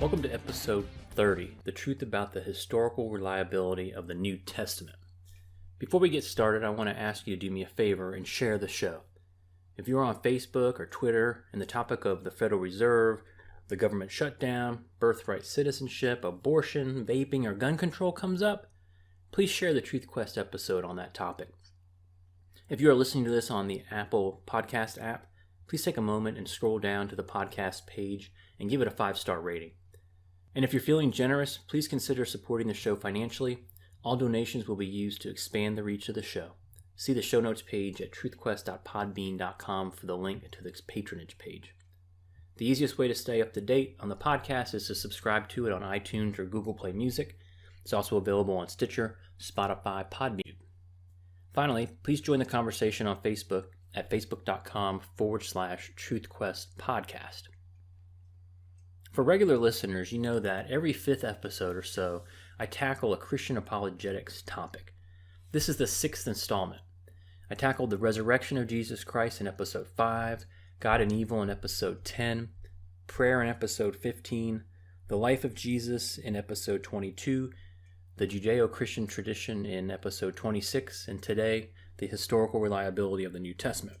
Welcome to episode 30, The Truth About the Historical Reliability of the New Testament. Before we get started, I want to ask you to do me a favor and share the show. If you're on Facebook or Twitter and the topic of the Federal Reserve, the government shutdown, birthright citizenship, abortion, vaping, or gun control comes up, please share the Truth Quest episode on that topic. If you are listening to this on the Apple Podcast app, please take a moment and scroll down to the podcast page and give it a 5-star rating. And if you're feeling generous, please consider supporting the show financially. All donations will be used to expand the reach of the show. See the show notes page at truthquest.podbean.com for the link to the patronage page. The easiest way to stay up to date on the podcast is to subscribe to it on iTunes or Google Play Music. It's also available on Stitcher, Spotify, Podbean. Finally, please join the conversation on Facebook at facebook.com/truthquestpodcast. For regular listeners, you know that every 5th episode or so, I tackle a Christian apologetics topic. This is the 6th installment. I tackled the resurrection of Jesus Christ in episode 5, God and Evil in episode 10, prayer in episode 15, the life of Jesus in episode 22, the Judeo-Christian tradition in episode 26, and today, the historical reliability of the New Testament.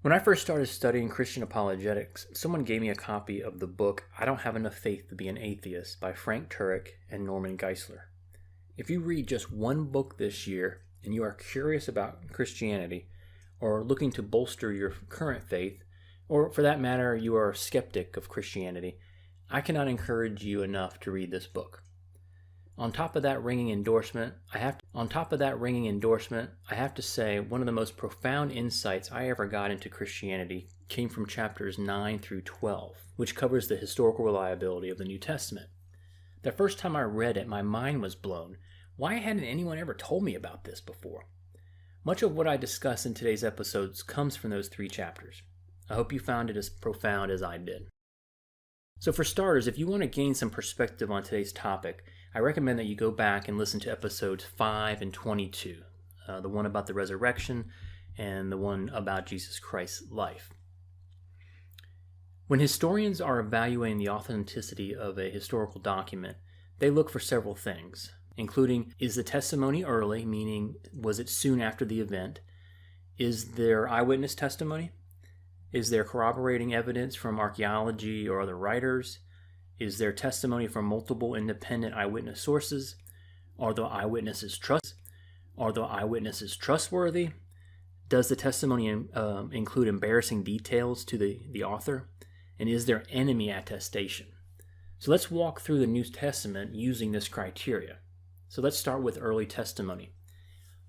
When I first started studying Christian apologetics, someone gave me a copy of the book I Don't Have Enough Faith to Be an Atheist by Frank Turek and Norman Geisler. If you read just one book this year and you are curious about Christianity or looking to bolster your current faith, or for that matter, you are a skeptic of Christianity, I cannot encourage you enough to read this book. On top of that ringing endorsement, I have to say one of the most profound insights I ever got into Christianity came from chapters 9 through 12, which covers the historical reliability of the New Testament. The first time I read it, my mind was blown. Why hadn't anyone ever told me about this before? Much of what I discuss in today's episodes comes from those 3 chapters. I hope you found it as profound as I did. So for starters, if you want to gain some perspective on today's topic, I recommend that you go back and listen to episodes 5 and 22, the one about the resurrection and the one about Jesus Christ's life. When historians are evaluating the authenticity of a historical document, they look for several things, including, is the testimony early, meaning was it soon after the event? Is there eyewitness testimony? Is there corroborating evidence from archaeology or other writers? Is there testimony from multiple independent eyewitness sources? Are the eyewitnesses trustworthy? Does the testimony include embarrassing details to the author? And is there enemy attestation? So let's walk through the New Testament using this criteria. So let's start with early testimony.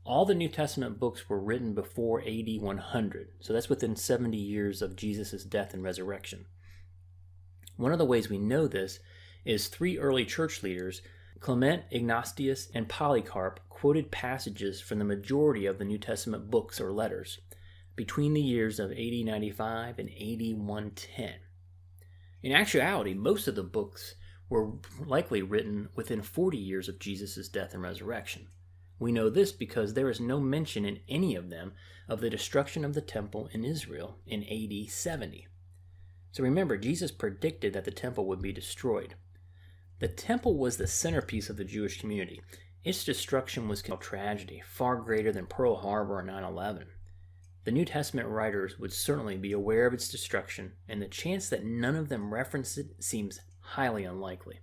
All the New Testament books were written before AD 100, so that's within 70 years of Jesus' death and resurrection. One of the ways we know this is 3 early church leaders, Clement, Ignatius, and Polycarp, quoted passages from the majority of the New Testament books or letters between the years of AD 95 and AD 110. In actuality, most of the books were likely written within 40 years of Jesus' death and resurrection. We know this because there is no mention in any of them of the destruction of the temple in Israel in AD 70. So remember, Jesus predicted that the temple would be destroyed. The temple was the centerpiece of the Jewish community. Its destruction was a tragedy, far greater than Pearl Harbor or 9/11. The New Testament writers would certainly be aware of its destruction, and the chance that none of them reference it seems highly unlikely.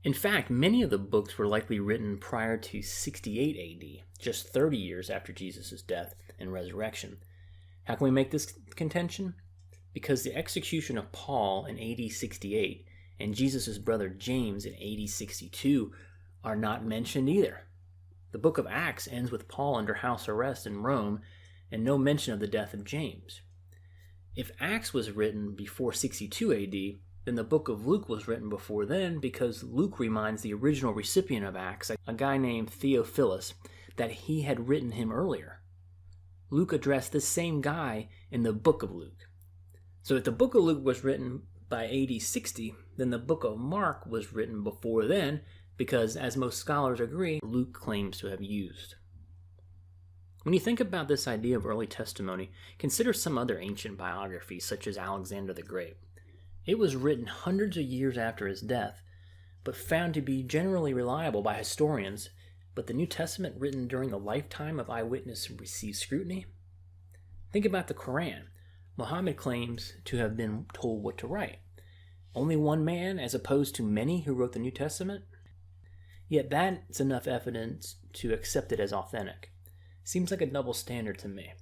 In fact, many of the books were likely written prior to 68 AD, just 30 years after Jesus' death and resurrection. How can we make this contention? Because the execution of Paul in AD 68 and Jesus' brother James in AD 62 are not mentioned either. The book of Acts ends with Paul under house arrest in Rome and no mention of the death of James. If Acts was written before 62 AD, then the book of Luke was written before then because Luke reminds the original recipient of Acts, a guy named Theophilus, that he had written him earlier. Luke addressed this same guy in the book of Luke. So if the book of Luke was written by AD 60, then the book of Mark was written before then because, as most scholars agree, Luke claims to have used. When you think about this idea of early testimony, consider some other ancient biographies such as Alexander the Great. It was written hundreds of years after his death, but found to be generally reliable by historians. But the New Testament written during the lifetime of eyewitness received scrutiny? Think about the Quran. Muhammad claims to have been told what to write. Only one man as opposed to many who wrote the New Testament? Yet that's enough evidence to accept it as authentic. Seems like a double standard to me.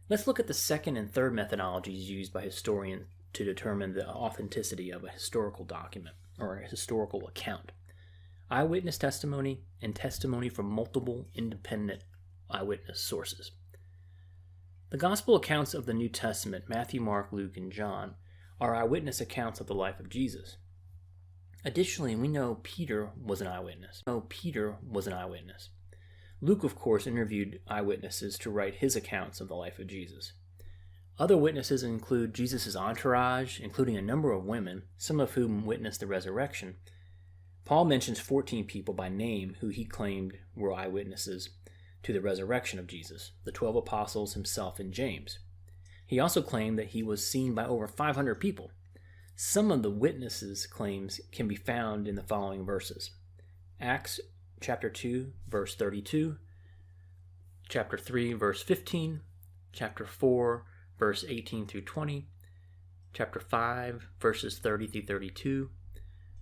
Let's look at the second and third methodologies used by historians to determine the authenticity of a historical document or a historical account. Eyewitness testimony and testimony from multiple independent eyewitness sources. The Gospel accounts of the New Testament, Matthew, Mark, Luke, and John, are eyewitness accounts of the life of Jesus. Additionally, we know Peter was an eyewitness. Luke, of course, interviewed eyewitnesses to write his accounts of the life of Jesus. Other witnesses include Jesus' entourage, including a number of women, some of whom witnessed the resurrection. Paul mentions 14 people by name who he claimed were eyewitnesses to the resurrection of Jesus, the 12 apostles, himself, and James. He also claimed that he was seen by over 500 people. Some of the witnesses' claims can be found in the following verses. Acts chapter 2, verse 32, chapter 3, verse 15, chapter 4, verse 18 through 20, chapter 5, verses 30 through 32,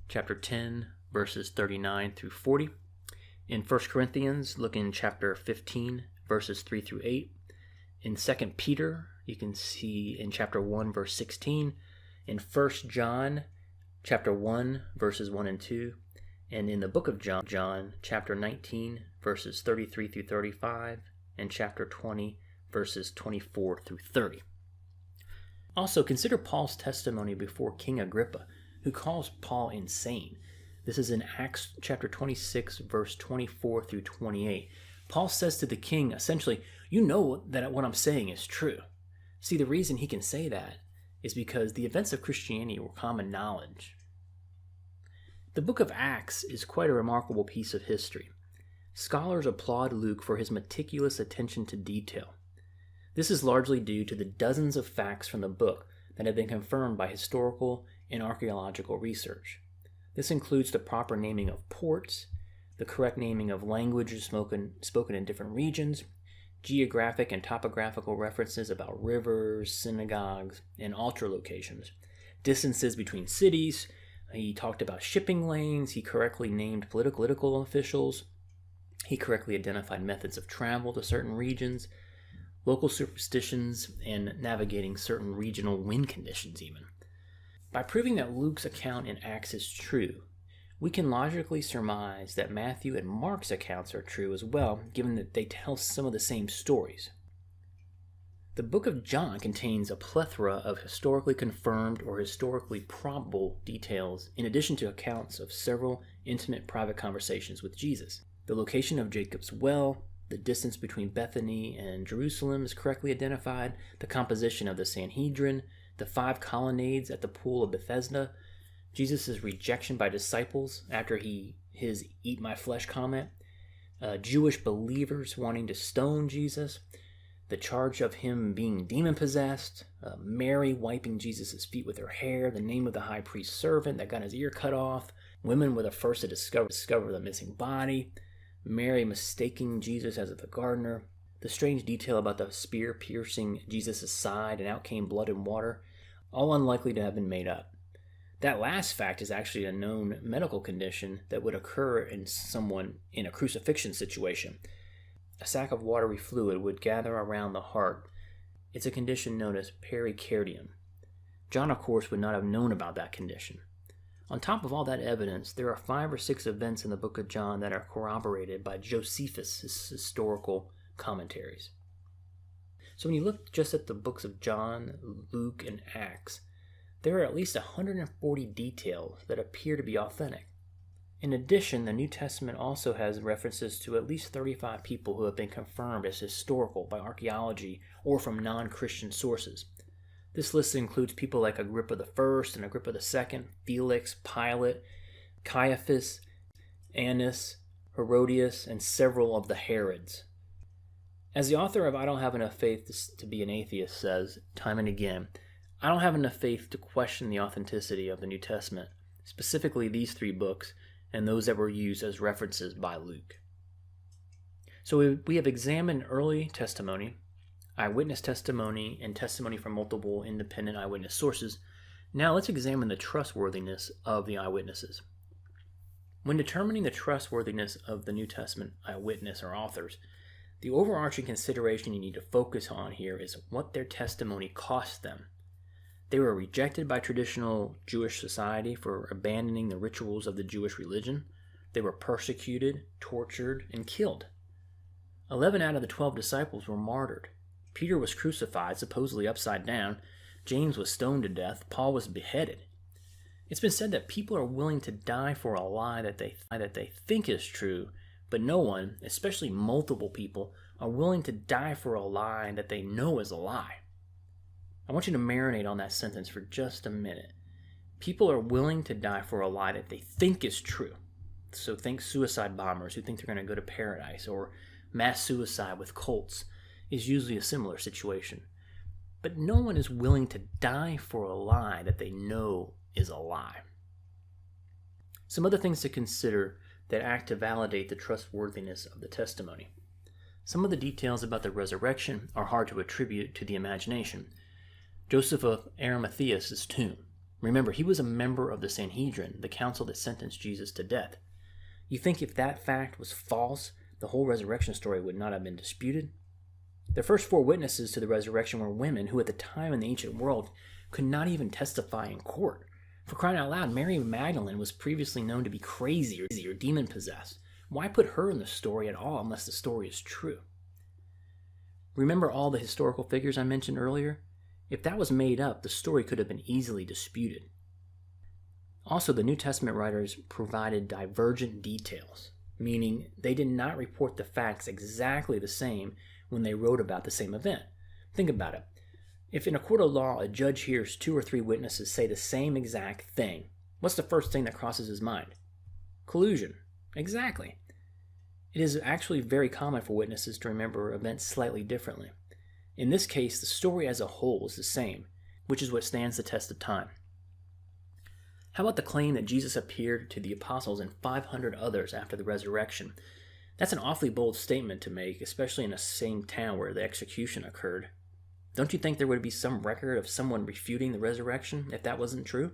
chapter 10, verses 39 through 40. In 1 Corinthians, look in chapter 15, verses 3 through 8. In 2 Peter, you can see in chapter 1, verse 16. In 1 John, chapter 1, verses 1 and 2. And in the book of John, chapter 19, verses 33 through 35. And chapter 20, verses 24 through 30. Also, consider Paul's testimony before King Agrippa, who calls Paul insane. This is in Acts chapter 26, verse 24 through 28. Paul says to the king, essentially, you know that what I'm saying is true. See, the reason he can say that is because the events of Christianity were common knowledge. The book of Acts is quite a remarkable piece of history. Scholars applaud Luke for his meticulous attention to detail. This is largely due to the dozens of facts from the book that have been confirmed by historical and archaeological research. This includes the proper naming of ports, the correct naming of languages spoken in different regions, geographic and topographical references about rivers, synagogues, and altar locations, distances between cities. He talked about shipping lanes. He correctly named political officials. He correctly identified methods of travel to certain regions, local superstitions, and navigating certain regional wind conditions even. By proving that Luke's account in Acts is true, we can logically surmise that Matthew and Mark's accounts are true as well, given that they tell some of the same stories. The book of John contains a plethora of historically confirmed or historically probable details, in addition to accounts of several intimate private conversations with Jesus. The location of Jacob's well, the distance between Bethany and Jerusalem is correctly identified, the composition of the Sanhedrin, the 5 colonnades at the pool of Bethesda, Jesus' rejection by disciples after his eat my flesh comment, Jewish believers wanting to stone Jesus, the charge of him being demon-possessed, Mary wiping Jesus' feet with her hair, the name of the high priest's servant that got his ear cut off, women were the first to discover the missing body, Mary mistaking Jesus as the gardener, the strange detail about the spear piercing Jesus' side and out came blood and water, all unlikely to have been made up. That last fact is actually a known medical condition that would occur in someone in a crucifixion situation. A sac of watery fluid would gather around the heart. It's a condition known as pericardium. John, of course, would not have known about that condition. On top of all that evidence, there are 5 or 6 events in the book of John that are corroborated by Josephus' historical commentaries. So when you look just at the books of John, Luke, and Acts, there are at least 140 details that appear to be authentic. In addition, the New Testament also has references to at least 35 people who have been confirmed as historical by archaeology or from non-Christian sources. This list includes people like Agrippa I and Agrippa II, Felix, Pilate, Caiaphas, Annas, Herodias, and several of the Herods. As the author of I Don't Have Enough Faith to Be an Atheist says time and again, I don't have enough faith to question the authenticity of the New Testament, specifically these 3 books and those that were used as references by Luke. So we have examined early testimony, eyewitness testimony, and testimony from multiple independent eyewitness sources. Now let's examine the trustworthiness of the eyewitnesses. When determining the trustworthiness of the New Testament eyewitness or authors, the overarching consideration you need to focus on here is what their testimony cost them. They were rejected by traditional Jewish society for abandoning the rituals of the Jewish religion. They were persecuted, tortured, and killed. 11 out of the 12 disciples were martyred. Peter was crucified, supposedly upside down. James was stoned to death. Paul was beheaded. It's been said that people are willing to die for a lie that they think is true, but no one, especially multiple people, are willing to die for a lie that they know is a lie. I want you to marinate on that sentence for just a minute. People are willing to die for a lie that they think is true. So think suicide bombers who think they're going to go to paradise, or mass suicide with cults is usually a similar situation. But no one is willing to die for a lie that they know is a lie. Some other things to consider that act to validate the trustworthiness of the testimony. Some of the details about the resurrection are hard to attribute to the imagination. Joseph of Arimathea's tomb. Remember, he was a member of the Sanhedrin, the council that sentenced Jesus to death. You think if that fact was false, the whole resurrection story would not have been disputed? The first 4 witnesses to the resurrection were women who at the time in the ancient world could not even testify in court. For crying out loud, Mary Magdalene was previously known to be crazy or demon-possessed. Why put her in the story at all unless the story is true? Remember all the historical figures I mentioned earlier? If that was made up, the story could have been easily disputed. Also, the New Testament writers provided divergent details, meaning they did not report the facts exactly the same when they wrote about the same event. Think about it. If in a court of law a judge hears 2 or 3 witnesses say the same exact thing, what's the first thing that crosses his mind? Collusion. Exactly. It is actually very common for witnesses to remember events slightly differently. In this case, the story as a whole is the same, which is what stands the test of time. How about the claim that Jesus appeared to the apostles and 500 others after the resurrection? That's an awfully bold statement to make, especially in the same town where the execution occurred. Don't you think there would be some record of someone refuting the resurrection if that wasn't true?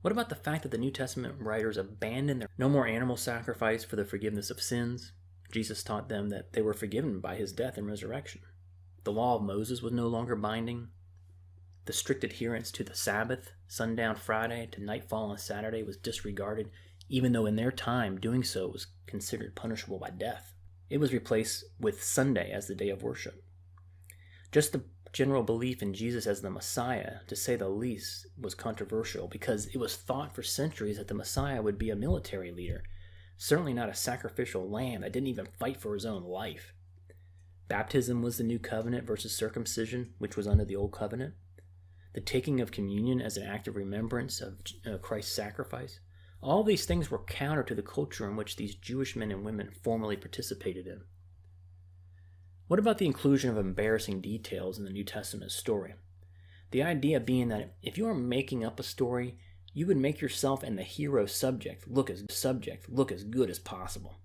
What about the fact that the New Testament writers abandoned their no more animal sacrifice for the forgiveness of sins? Jesus taught them that they were forgiven by his death and resurrection. The law of Moses was no longer binding. The strict adherence to the Sabbath, sundown Friday to nightfall on Saturday, was disregarded, even though in their time doing so was considered punishable by death. It was replaced with Sunday as the day of worship. Just the general belief in Jesus as the Messiah, to say the least, was controversial because it was thought for centuries that the Messiah would be a military leader, certainly not a sacrificial lamb that didn't even fight for his own life. Baptism was the new covenant versus circumcision, which was under the old covenant. The taking of communion as an act of remembrance of Christ's sacrifice. All these things were counter to the culture in which these Jewish men and women formerly participated in. What about the inclusion of embarrassing details in the New Testament story? The idea being that if you are making up a story, you would make yourself and the hero subject look as good as possible.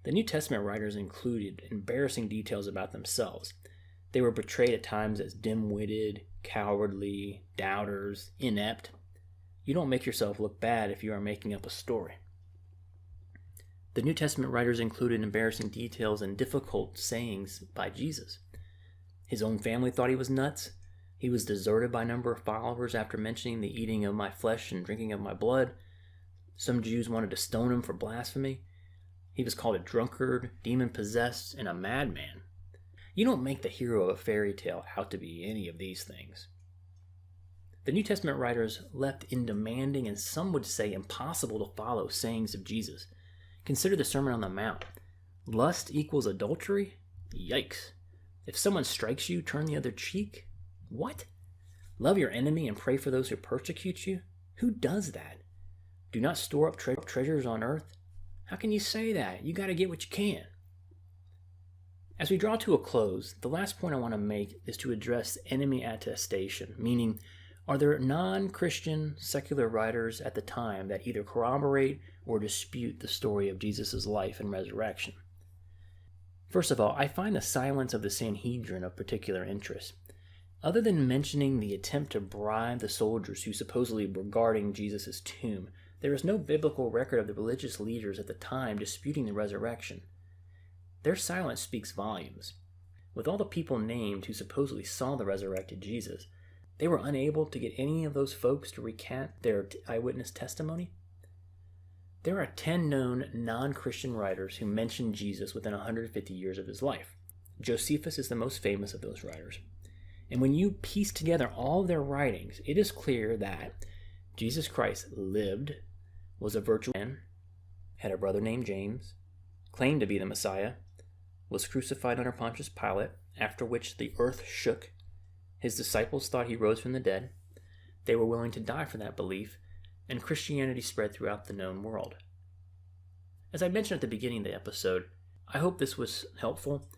The New Testament writers included embarrassing details about themselves. They were portrayed at times as dim-witted, cowardly, doubters, inept. You don't make yourself look bad if you are making up a story. The New Testament writers included embarrassing details and difficult sayings by Jesus. His own family thought he was nuts. He was deserted by a number of followers after mentioning the eating of my flesh and drinking of my blood. Some Jews wanted to stone him for blasphemy. He was called a drunkard, demon-possessed, and a madman. You don't make the hero of a fairy tale out to be any of these things. The New Testament writers left in demanding and some would say impossible to follow sayings of Jesus. Consider the Sermon on the Mount. Lust equals adultery? Yikes. If someone strikes you, turn the other cheek? What? Love your enemy and pray for those who persecute you? Who does that? Do not store up treasures on earth? How can you say that? You got to get what you can. As we draw to a close, the last point I want to make is to address enemy attestation, meaning, are there non-Christian secular writers at the time that either corroborate or dispute the story of Jesus' life and resurrection? First of all, I find the silence of the Sanhedrin of particular interest. Other than mentioning the attempt to bribe the soldiers who supposedly were guarding Jesus' tomb, there is no biblical record of the religious leaders at the time disputing the resurrection. Their silence speaks volumes. With all the people named who supposedly saw the resurrected Jesus, they were unable to get any of those folks to recant their eyewitness testimony. There are 10 known non-Christian writers who mention Jesus within 150 years of his life. Josephus is the most famous of those writers. And when you piece together all their writings, it is clear that Jesus Christ lived, was a virtuous man, had a brother named James, claimed to be the Messiah, was crucified under Pontius Pilate, after which the earth shook. His disciples thought he rose from the dead. They were willing to die for that belief, and Christianity spread throughout the known world. As I mentioned at the beginning of the episode, I hope this was helpful.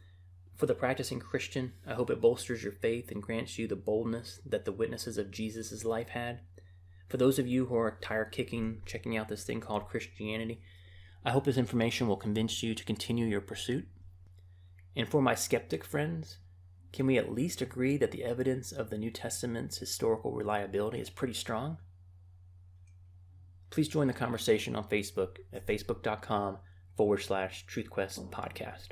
For the practicing Christian, I hope it bolsters your faith and grants you the boldness that the witnesses of Jesus' life had. For those of you who are tire-kicking, checking out this thing called Christianity, I hope this information will convince you to continue your pursuit. And for my skeptic friends, can we at least agree that the evidence of the New Testament's historical reliability is pretty strong? Please join the conversation on Facebook at facebook.com/TruthQuest podcast.